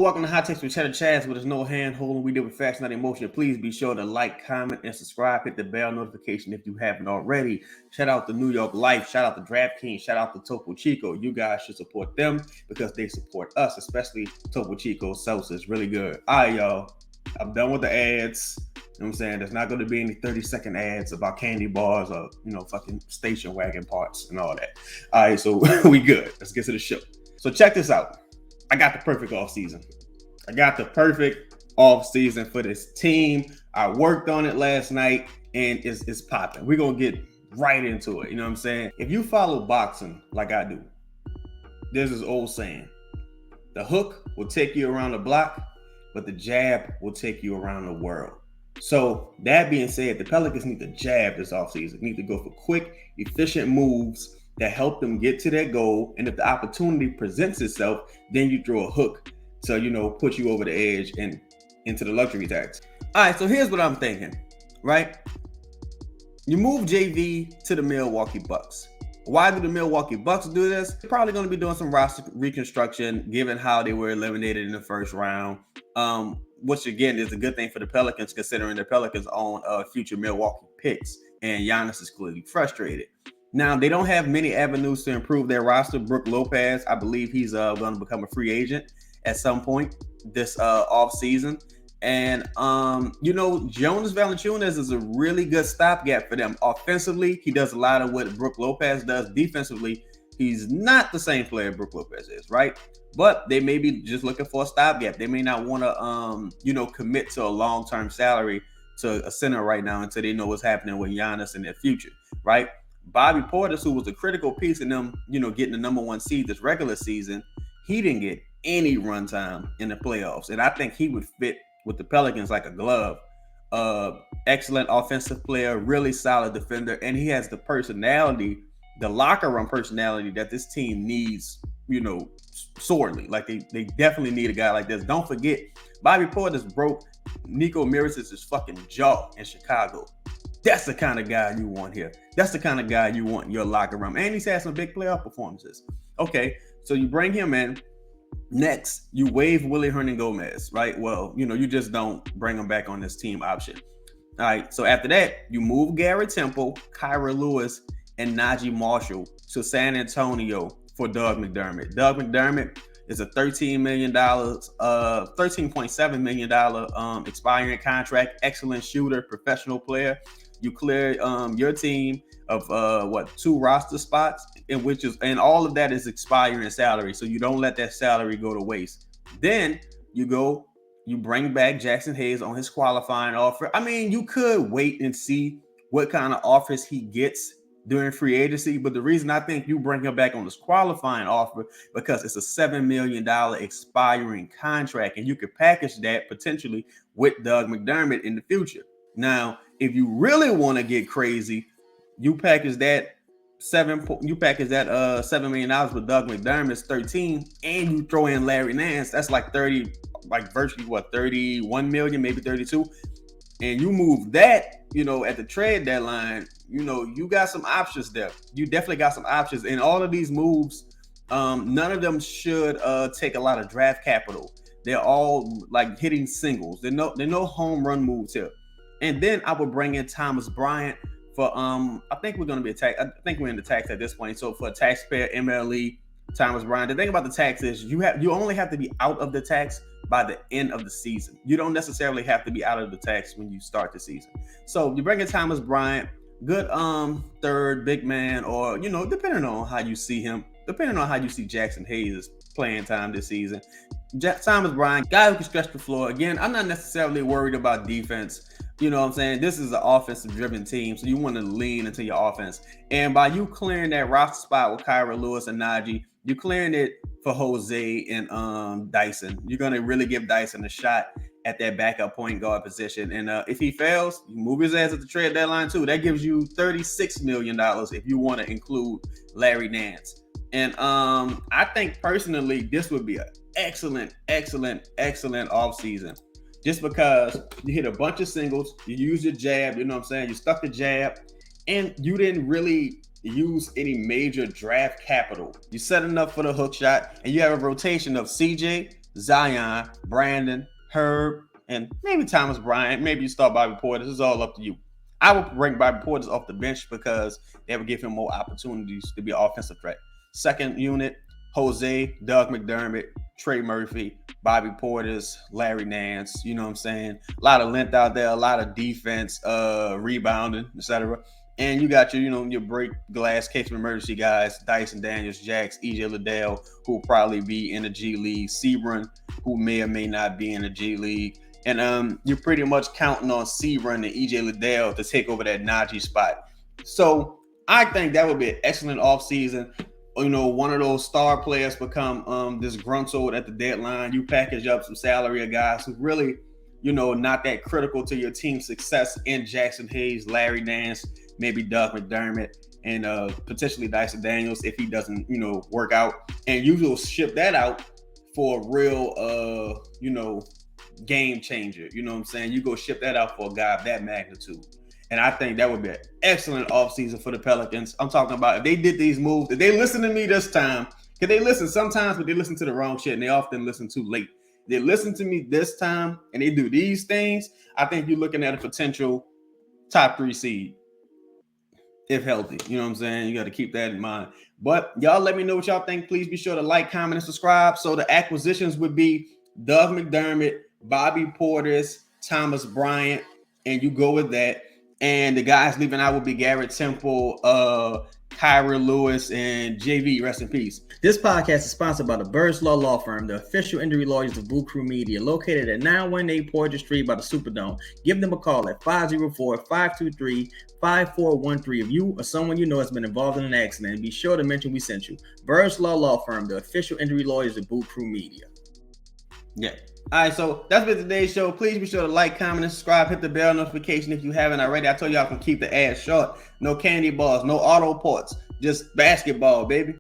welcome to Hot Takes with Cheddar Chaz, where there's no hand holding. We deal with facts, not emotion. Please be sure to like, comment, and subscribe. Hit the bell notification if you haven't already. Shout out to New York Life. Shout out to DraftKings. Shout out to Topo Chico. You guys should support them because they support us, especially Topo Chico salsa. It's really good. All right, y'all. I'm done with the ads. You know what I'm saying? There's not going to be any 30-second ads about candy bars or, fucking station wagon parts and all that. All right, so we good. Let's get to the show. So check this out. I got the perfect offseason. For this team. I worked on it last night, and it's popping. We're going to get right into it. You know what I'm saying? If you follow boxing like I do, there's this old saying. The hook will take you around the block, but the jab will take you around the world. So that being said, the Pelicans need to jab this offseason. Need to go for quick, efficient moves that help them get to their goal. And if the opportunity presents itself, then you throw a hook to, put you over the edge and into the luxury tax. All right, so here's what I'm thinking, right? You move JV to the Milwaukee Bucks. Why do the Milwaukee Bucks do this? They're probably going to be doing some roster reconstruction, given how they were eliminated in the first round, which again is a good thing for the Pelicans, considering the Pelicans own future Milwaukee picks, and Giannis is clearly frustrated. Now, they don't have many avenues to improve their roster. Brook Lopez, I believe he's going to become a free agent at some point this offseason. And, Jonas Valanciunas is a really good stopgap for them. Offensively, he does a lot of what Brook Lopez does. Defensively, he's not the same player Brook Lopez is, right? But they may be just looking for a stopgap. They may not want to, commit to a long-term salary to a center right now until they know what's happening with Giannis in their future, right? Bobby Portis, who was a critical piece in them, getting the number one seed this regular season, he didn't get any run time in the playoffs. And I think he would fit with the Pelicans like a glove. Excellent offensive player, really solid defender, and he has the personality, the locker room personality that this team needs, sorely. Like they definitely need a guy like this. Don't forget, Bobby Portis broke Nico Mirotic's fucking jaw in Chicago. That's the kind of guy you want here. That's the kind of guy you want in your locker room. And he's had some big playoff performances. Okay, so you bring him in. Next, you waive Willie Hernangomez, right? Well, you just don't bring him back on this team option. All right, so after that, you move Garrett Temple, Kyra Lewis, and Najee Marshall to San Antonio for Doug McDermott. Doug McDermott is a $13.7 million expiring contract. Excellent shooter, professional player. You clear your team of two roster spots, and all of that is expiring salary. So you don't let that salary go to waste. Then you bring back Jackson Hayes on his qualifying offer. I mean, you could wait and see what kind of offers he gets during free agency, but the reason I think you bring him back on this qualifying offer because it's a $7 million expiring contract, and you could package that potentially with Doug McDermott in the future. Now, if you really want to get crazy, you package that $7 million with Doug McDermott's 13, and you throw in Larry Nance. That's like 30, like virtually 31 million, maybe 32. And you move that, at the trade deadline, you got some options there. You definitely got some options. And all of these moves, none of them should take a lot of draft capital. They're all like hitting singles. They're no home run moves here. And then I would bring in Thomas Bryant for I think we're in the tax at this point. So for a taxpayer MLE, Thomas Bryant. The thing about the tax is you only have to be out of the tax by the end of the season. You don't necessarily have to be out of the tax when you start the season. So you bring in Thomas Bryant, good third big man, or depending on how you see him, depending on how you see Jackson Hayes' playing time this season. Thomas Bryant, guy who can stretch the floor. Again, I'm not necessarily worried about defense. You know what I'm saying? This is an offensive-driven team, so you want to lean into your offense. And by you clearing that roster spot with Kyra Lewis and Najee, you're clearing it for Jose and Dyson. You're going to really give Dyson a shot at that backup point guard position. And if he fails, you move his ass at the trade deadline too. That gives you $36 million if you want to include Larry Nance. And I think personally, this would be an excellent offseason. Just because you hit a bunch of singles, you use your jab, you stuck the jab, and you didn't really use any major draft capital. You set enough for the hook shot, and you have a rotation of CJ, Zion, Brandon, Herb, and maybe Thomas Bryant. Maybe you start Bobby Portis. It's all up to you. I would rank Bobby Portis off the bench because they would give him more opportunities to be an offensive threat. Second unit, Jose, Doug McDermott, Trey Murphy, Bobby Portis, Larry Nance. You know what I'm saying? A lot of length out there, a lot of defense, rebounding, etc. And you got your break glass case of emergency guys, Dyson Daniels, Jax, EJ Liddell, who will probably be in the G League, Sebron, who may or may not be in the G League. And you're pretty much counting on Sebron and EJ Liddell to take over that Najee spot. So I think that would be an excellent offseason. One of those star players become disgruntled at the deadline. You package up some salary of guys who really, not that critical to your team's success in Jackson Hayes, Larry Nance, maybe Doug McDermott, and potentially Dyson Daniels if he doesn't, work out. And you will ship that out for a real, game changer. You know what I'm saying? You go ship that out for a guy of that magnitude. And I think that would be an excellent offseason for the Pelicans. I'm talking about if they did these moves, if they listen to me this time, because they listen sometimes, but they listen to the wrong shit, and they often listen too late. They listen to me this time, and they do these things, I think you're looking at a potential top 3 seed. If healthy, you know what I'm saying? You got to keep that in mind. But y'all let me know what y'all think. Please be sure to like, comment, and subscribe. So the acquisitions would be Doug McDermott, Bobby Portis, Thomas Bryant, and you go with that. And the guys leaving out would be Garrett Temple, Kyra Lewis, and JV. Rest in peace. This podcast is sponsored by the Birdsall Law Firm, the official injury lawyers of Boot Krewe Media, located at 918 Porter Street by the Superdome. Give them a call at 504-523-5413 if you or someone you know has been involved in an accident. And be sure to mention we sent you. Birdsall Law Firm, the official injury lawyers of Boot Krewe Media. Yeah. All right, so that's been today's show. Please be sure to like, comment, and subscribe. Hit the bell notification if you haven't already. I told y'all I can keep the ads short. No candy bars, no auto ports, just basketball, baby.